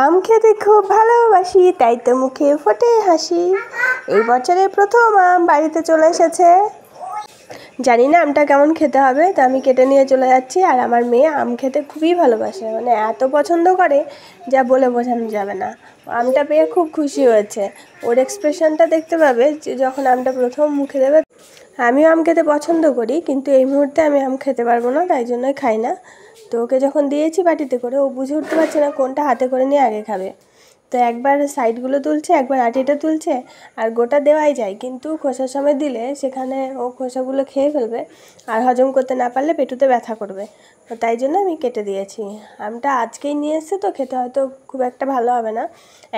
আম খেতে খুব ভালোবাসি, তাই তো মুখে ফোটে হাসি। এই বছরের প্রথম আম বাড়িতে চলে এসেছে। জানি না আমটা কেমন খেতে হবে, তো আমি কেটে নিয়ে চলে যাচ্ছি। আর আমার মেয়ে আম খেতে খুবই ভালোবাসে, মানে এত পছন্দ করে যা বলে বোঝানো যাবে না। আমটা পেয়ে খুব খুশি হয়েছে। ওর এক্সপ্রেশনটা দেখতে পাবে যে যখন আমটা প্রথম মুখে দেবে। আমিও আম খেতে পছন্দ করি, কিন্তু এই মুহূর্তে আমি আম খেতে পারবো না, তাই জন্যই খাই না। তো ওকে যখন দিয়েছি বাটিতে করে, ও বুঝে উঠতে পারছে না কোনটা হাতে করে নিয়ে আগে খাবে। তো একবার সাইডগুলো তুলছে, একবার আটিটা তুলছে। আর গোটা দেওয়াই যায়, কিন্তু খোসার সময় দিলে সেখানে ও খোসাগুলো খেয়ে ফেলবে, আর হজম করতে না পারলে পেটুতে ব্যথা করবে। তো তাই জন্য আমি কেটে দিয়েছি। আমটা আজকেই নিয়ে এসছে, তো খেতে হয়তো খুব একটা ভালো হবে না।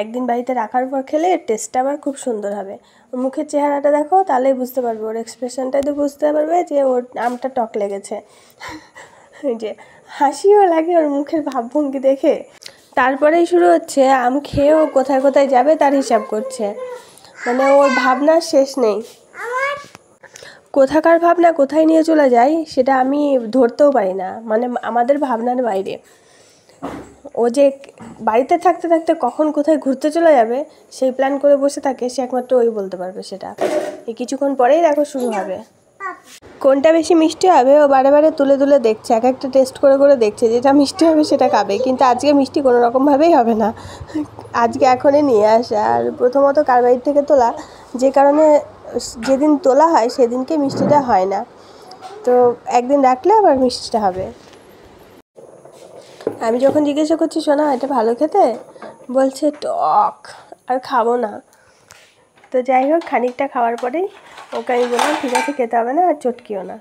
একদিন বাড়িতে রাখার পর খেলে এর টেস্টটা আবার খুব সুন্দর হবে। ওর মুখের চেহারাটা দেখো, তাহলেই বুঝতে পারবে, ওর এক্সপ্রেশনটাই তো বুঝতে পারবে যে ওর আমটা টক লেগেছে। যে হাসিও লাগে ওর মুখের ভাবভঙ্গি দেখে। তারপরেই শুরু হচ্ছে আম খেয়েও কোথায় কোথায় যাবে তার হিসাব করছে। মানে ওর ভাবনার শেষ নেই, কোথাকার ভাবনা কোথায় নিয়ে চলে যায় সেটা আমি ধরতেও পারি না, মানে আমাদের ভাবনার বাইরে। ও যে বাড়িতে থাকতে থাকতে কখন কোথায় ঘুরতে চলে যাবে সেই প্ল্যান করে বসে থাকে, সে একমাত্র ওই বলতে পারবে সেটা। এই কিছুক্ষণ পরেই দেখো শুরু হবে। কোনটা বেশি মিষ্টি হবে ও বারে বারে তুলে তুলে দেখছে, এক একটা টেস্ট করে করে দেখছে, যেটা মিষ্টি হবে সেটা খাবে। কিন্তু আজকে মিষ্টি কোনো রকমভাবেই হবে না, আজকে এখনই নিয়ে আসা। আর প্রথমত কারবাইর থেকে তোলা, যে কারণে যেদিন তোলা হয় সেদিনকে মিষ্টিটা হয় না, তো একদিন রাখলে আবার মিষ্টিটা হবে। আমি যখন জিজ্ঞাসা করছি শোনা এটা ভালো খেতে, বলছে টক, আর খাবো না। তো যাই হোক, খানিকটা খাওয়ার পরেই ওকে আমি বললাম ঠিক আছে খেতে হবে না, আর চটকিও না।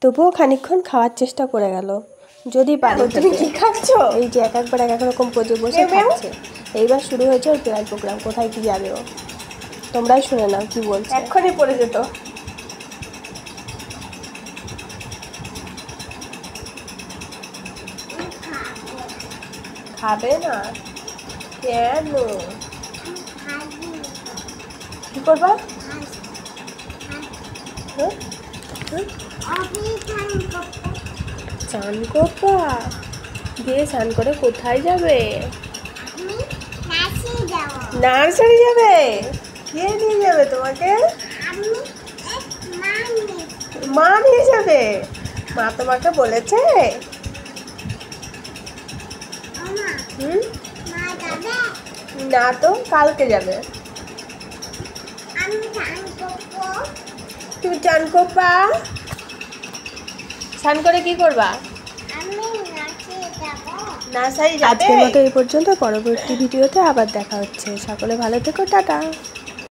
তবুও খানিকক্ষণ খাওয়ার চেষ্টা করে গেল, যদি পারে। তুমি কি খাচ্ছ? এই যে এক একবার এক এক রকম পোজে বসে খাচ্ছে। এইবার শুরু হয়েছে ওর প্ল্যান প্রোগ্রাম, কোথায় কি যাবে ও। তোমরাই শুনে নাও কি বলছে। এক্ষুনি পড়ে যেত। খাবে না কেন? কি করবা? চান করবা? দিয়ে চান করে কোথায় যাবে? নার্সারি যাবে? কে নিয়ে যাবে তোমাকে? মা নিয়ে যাবে? মা তোমাকে বলেছে? না তো, কালকে যাবে। তুমি চান করবা? চান করে কি করবা? নার্সারি যাবে। আজকের মতো এই পর্যন্ত, পরবর্তী ভিডিওতে আবার দেখা হচ্ছে। সকলে ভালো থেকো, টাটা।